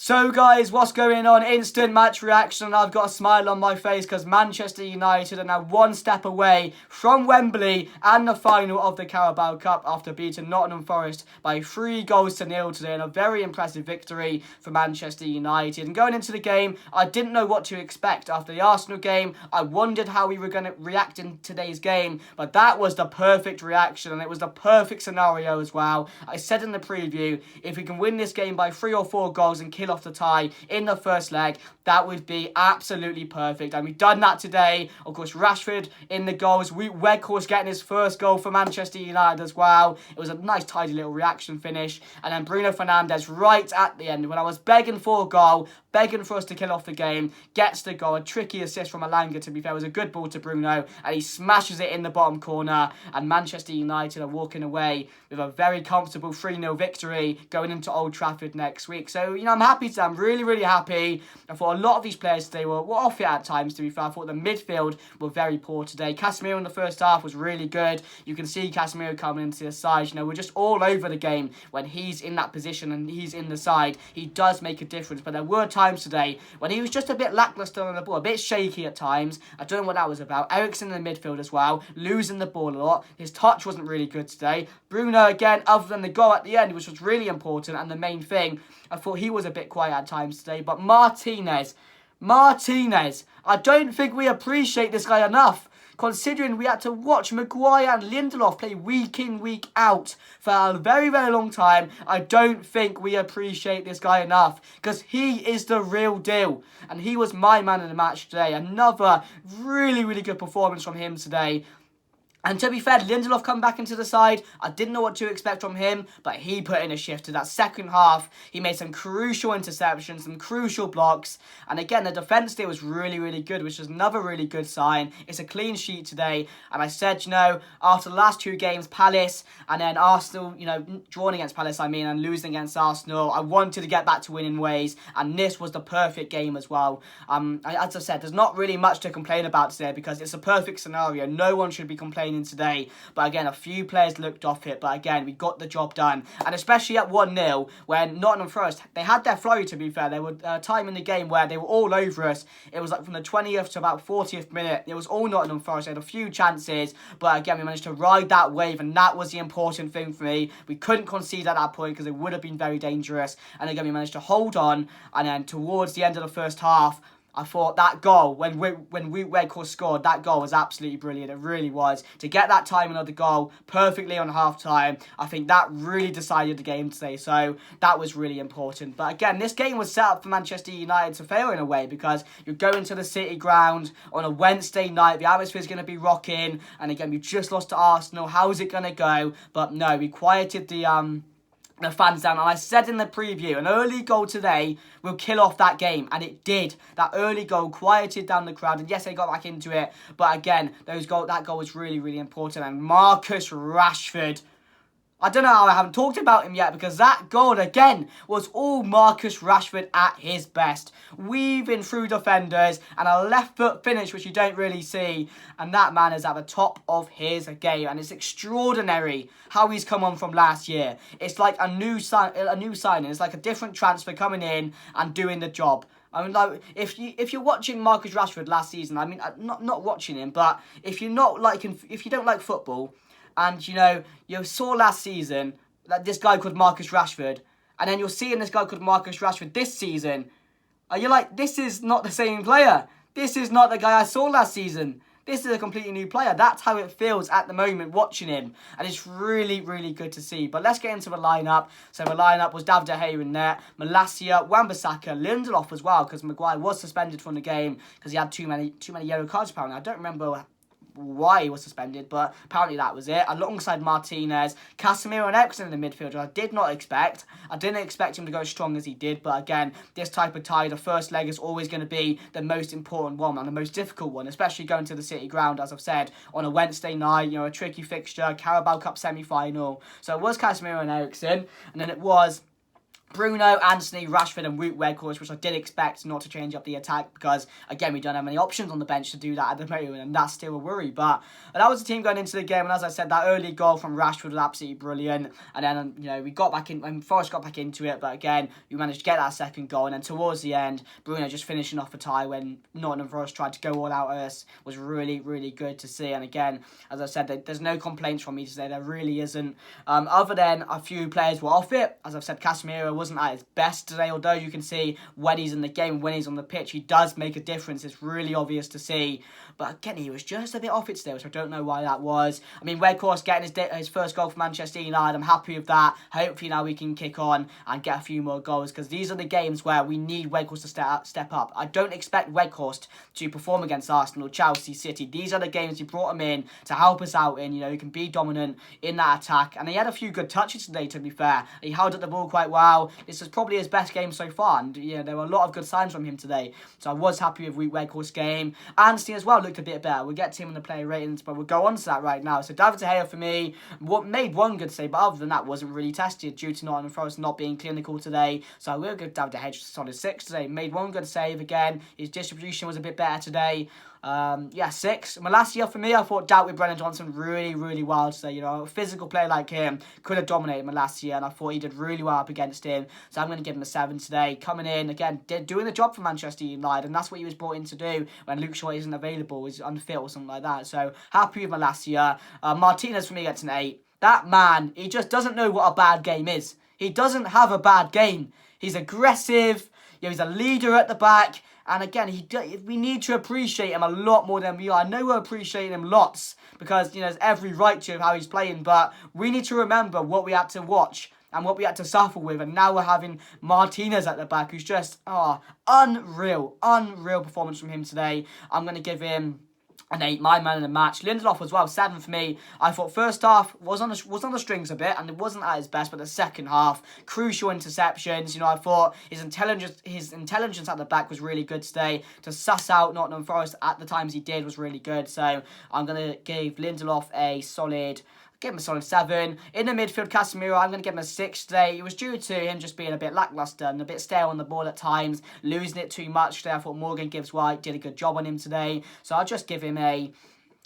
So guys, what's going on? Instant match reaction. I've got a smile on my face because Manchester United are now one step away from Wembley and the final of the Carabao Cup after beating Nottingham Forest by 3-0 today in a very impressive victory for Manchester United. And going into the game, I didn't know what to expect. After the Arsenal game, I wondered how we were going to react in today's game, but that was the perfect reaction and it was the perfect scenario as well. I said in the preview, if we can win this game by 3 or 4 goals and kill off the tie in the first leg, that would be absolutely perfect, and we've done that today. Of course, Rashford in the goals, Weghorst getting his first goal for Manchester United as well. It was a nice tidy little reaction finish, and then Bruno Fernandes right at the end when I was begging for a goal, begging for us to kill off the game, gets the goal. A tricky assist from Alanga, to be fair. It was a good ball to Bruno, and he smashes it in the bottom corner, and Manchester United are walking away with a very comfortable 3-0 victory going into Old Trafford next week. So, I'm happy today. I'm really, really happy. I thought a lot of these players today were off it at times, to be fair. I thought the midfield were very poor today. Casemiro in the first half was really good. You can see Casemiro coming into the side. We're just all over the game when he's in that position and he's in the side. He does make a difference, but there were times today when he was just a bit lacklustre on the ball, a bit shaky at times. I don't know what that was about. Eriksen in the midfield as well, losing the ball a lot. His touch wasn't really good today. Bruno, again, other than the goal at the end, which was really important and the main thing, I thought he was a bit quiet at times today. But Martinez, I don't think we appreciate this guy enough, considering we had to watch Maguire and Lindelof play week in, week out for a very, very long time. I don't think we appreciate this guy enough because he is the real deal. And he was my man in the match today. Another really, really good performance from him today. And to be fair, Lindelof come back into the side. I didn't know what to expect from him, but he put in a shift to that second half. He made some crucial interceptions, some crucial blocks. And again, the defence there was really, really good, which is another really good sign. It's a clean sheet today. And I said, after the last 2 games, Palace and then Arsenal, drawing against Palace, and losing against Arsenal, I wanted to get back to winning ways. And this was the perfect game as well. As I said, there's not really much to complain about today because it's a perfect scenario. No one should be complaining today, but again, a few players looked off it, but again, we got the job done, and especially at 1-0 when Nottingham Forest, they had their flurry, to be fair. There were time in the game where they were all over us. It was like from the 20th to about 40th minute, it was all Nottingham Forest. They had a few chances, but again, we managed to ride that wave, and that was the important thing for me. We couldn't concede at that point because it would have been very dangerous, and again, we managed to hold on, and then towards the end of the first half, I thought that goal, when Weghorst scored, that goal was absolutely brilliant. It really was. To get that timing of the goal perfectly on half-time, I think that really decided the game today. So that was really important. But again, this game was set up for Manchester United to fail in a way because you're going to the City ground on a Wednesday night. The atmosphere is going to be rocking. And again, we just lost to Arsenal. How is it going to go? But no, we quieted the fans down, and I said in the preview, an early goal today will kill off that game, and it did. That early goal quieted down the crowd, and yes, they got back into it, but again, that goal was really, really important. And Marcus Rashford, I don't know how I haven't talked about him yet, because that goal, again, was all Marcus Rashford at his best. Weaving through defenders and a left foot finish, which you don't really see. And that man is at the top of his game. And it's extraordinary how he's come on from last year. It's like a new signing. It's like a different transfer coming in and doing the job. I mean, like, if you're watching Marcus Rashford last season, I mean, not watching him, but if you don't like football, and, you saw last season that this guy called Marcus Rashford, and then you're seeing this guy called Marcus Rashford this season, and you're like, this is not the same player. This is not the guy I saw last season. This is a completely new player. That's how it feels at the moment watching him. And it's really, really good to see. But let's get into the lineup. So the lineup was David De Gea in there, Malacia, Wan-Bissaka, Lindelof as well, because Maguire was suspended from the game because he had too many yellow cards apparently. I don't remember why he was suspended, but apparently that was it. Alongside Martinez, Casemiro and Eriksen in the midfield, I did not expect. I didn't expect him to go as strong as he did, but again, this type of tie, the first leg is always going to be the most important one and the most difficult one, especially going to the City ground, as I've said, on a Wednesday night, a tricky fixture, Carabao Cup semi-final. So it was Casemiro and Eriksen, and then it was Bruno, Anthony, Rashford and Wout Weghorst, which I did expect not to change up the attack because, again, we don't have any options on the bench to do that at the moment, and that's still a worry. But that was the team going into the game, and as I said, that early goal from Rashford was absolutely brilliant. And then, we got back in, when Forest got back into it, but again, we managed to get that second goal, and then towards the end, Bruno just finishing off a tie when Nottingham Forest tried to go all out at us was really, really good to see. And again, as I said, there's no complaints from me today. There really isn't. Other than a few players were off it. As I've said, Casemiro wasn't at his best today, although you can see when he's in the game, when he's on the pitch, he does make a difference. It's really obvious to see. But again, he was just a bit off it today, which I don't know why that was. I mean, Weghorst getting his first goal for Manchester United, I'm happy with that. Hopefully now we can kick on and get a few more goals, because these are the games where we need Weghorst to step up. I don't expect Weghorst to perform against Arsenal, Chelsea, City. These are the games you brought him in to help us out in. He can be dominant in that attack. And he had a few good touches today, to be fair. He held up the ball quite well. This is probably his best game so far. And there were a lot of good signs from him today. So I was happy with Weghorst's game. Anthony as well looked a bit better. We'll get to him in the player ratings, but we'll go on to that right now. So David De Gea for me, made one good save, but other than that wasn't really tested due to Nottingham Forest not being clinical today. So I will give David De Gea a solid 6 today. Made one good save again. His distribution was a bit better today. 6. Malacia for me, I thought dealt with Brennan Johnson really, really well today. A physical player like him could have dominated Malacia, and I thought he did really well up against him. So I'm going to give him a 7 today. Coming in, again, doing the job for Manchester United, and that's what he was brought in to do when Luke Shaw isn't available, is unfit or something like that. So happy with Malacia. Martinez for me gets an 8. That man, he just doesn't know what a bad game is. He doesn't have a bad game. He's aggressive. He's a leader at the back. And again, we need to appreciate him a lot more than we are. I know we're appreciating him lots because, there's every right to how he's playing. But we need to remember what we had to watch and what we had to suffer with. And now we're having Martinez at the back, who's just, unreal performance from him today. I'm going to give him an 8, my man in the match. Lindelof as well, 7 for me. I thought first half was on the strings a bit, and it wasn't at his best, but the second half, crucial interceptions. I thought his intelligence at the back was really good today. To suss out Nottingham Forest at the times he did was really good. So I'm going to give Lindelof a solid 7. In the midfield, Casemiro, I'm going to give him a 6 today. It was due to him just being a bit lacklustre and a bit stale on the ball at times, losing it too much today. I thought Morgan Gibbs-White did a good job on him today. So I'll just give him a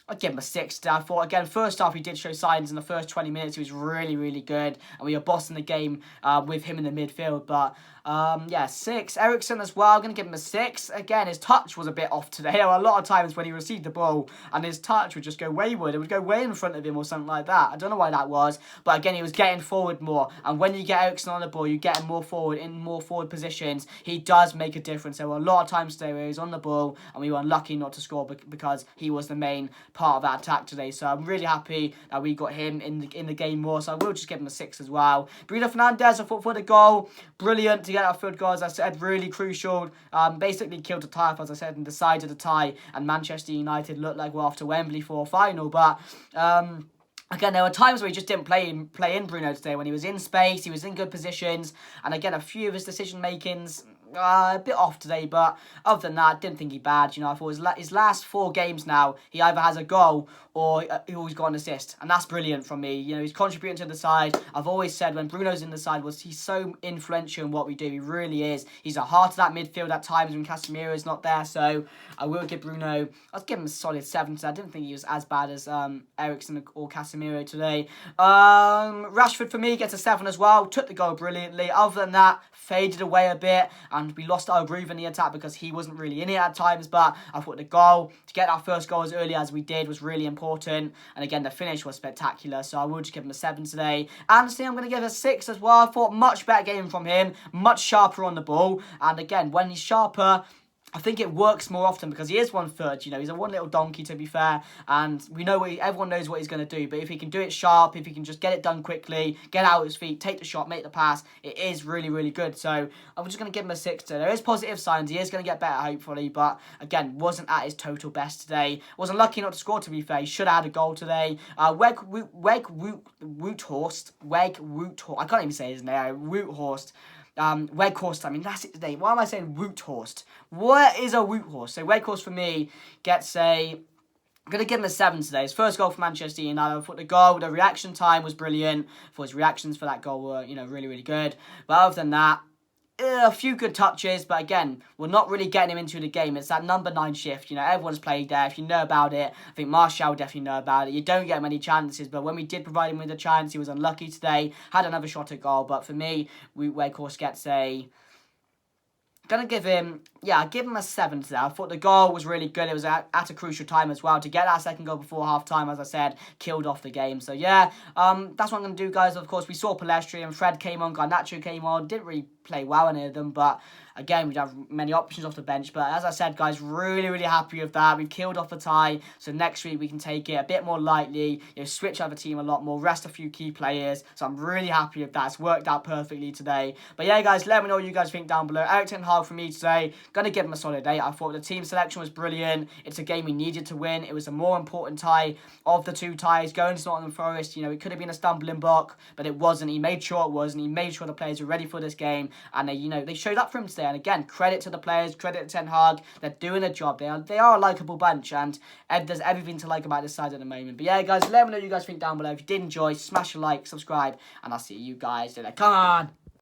6 today. I thought, again, first half he did show signs in the first 20 minutes. He was really, really good. And we were bossing the game with him in the midfield. But 6. Eriksen as well, I'm going to give him a 6. Again, his touch was a bit off today. There were a lot of times when he received the ball and his touch would just go wayward. It would go way in front of him or something like that. I don't know why that was. But again, he was getting forward more. And when you get Eriksen on the ball, you get him more forward, in more forward positions. He does make a difference. There were a lot of times today where he was on the ball and we were unlucky not to score because he was the main part of that attack today. So I'm really happy that we got him in the game more. So I will just give him a 6 as well. Bruno Fernandes, I thought for the goal, brilliant to get our third goal, as I said, really crucial. Basically killed the tie up, as I said, and decided the tie. And Manchester United looked like we're off to Wembley for a final. But again, there were times where he just didn't play in Bruno today. When he was in space, he was in good positions. And again, a few of his decision makings a bit off today, but other than that, didn't think he bad. I thought his last 4 games now, he either has a goal or he's got an assist, and that's brilliant from me. He's contributing to the side. I've always said when Bruno's in the side, he's so influential in what we do. He really is. He's a heart of that midfield at times when Casemiro is not there. So I will give Bruno. I'll give him a solid 7. So I didn't think he was as bad as Eriksen or Casemiro today. Rashford for me gets a 7 as well. Took the goal brilliantly. Other than that, faded away a bit. And we lost our groove in the attack because he wasn't really in it at times. But I thought the goal, to get our first goal as early as we did, was really important. And again, the finish was spectacular. So I will just give him a 7 today. Anthony, I'm going to give a 6 as well. I thought much better game from him. Much sharper on the ball. And again, when he's sharper, I think it works more often because he is 1/3, he's a one little donkey, to be fair, and we know everyone knows what he's going to do, but if he can do it sharp, if he can just get it done quickly, get out of his feet, take the shot, make the pass, it is really, really good. So I'm just going to give him a 6 today. There is positive signs, he is going to get better, hopefully, but again, wasn't at his total best today. Wasn't lucky not to score, to be fair. He should have had a goal today. Weghorst, I can't even say his name, Weghorst, I mean, that's it today. Why am I saying Woot Horst? What is a Woot Horst? So Weghorst for me gets a I'm going to give him a 7 today. His first goal for Manchester United. I thought the reaction time was brilliant. I thought his reactions for that goal were, really, really good. But other than that, a few good touches, but again, we're not really getting him into the game. It's that number 9 shift. Everyone's played there. If you know about it, I think Martial definitely know about it. You don't get many chances, but when we did provide him with a chance, he was unlucky today. Had another shot at goal, but for me, Weghorst gets a... Gonna give him, give him a 7 today. I thought the goal was really good. It was at a crucial time as well. To get that second goal before half-time, as I said, killed off the game. So, that's what I'm going to do, guys. Of course, we saw Palestri and Fred came on, Garnacho came on. Didn't really play well any of them, but again, we don't have many options off the bench. But as I said, guys, really, really happy with that. We've killed off the tie, so next week we can take it a bit more lightly, switch out the team a lot more, rest a few key players. So I'm really happy with that. It's worked out perfectly today. But yeah, guys, let me know what you guys think down below. Erik ten Hag for me today. Gonna give him a solid 8. I thought the team selection was brilliant. It's a game we needed to win. It was a more important tie of the 2 ties. Going to Nottingham Forest, it could have been a stumbling block, but it wasn't. He made sure it wasn't. He made sure the players were ready for this game, and they showed up for him today. And again, credit to the players, credit to Ten Hag. They're doing a job. They are a likeable bunch, and there's everything to like about this side at the moment. But yeah, guys, let me know what you guys think down below. If you did enjoy, smash a like, subscribe, and I'll see you guys later. Come on!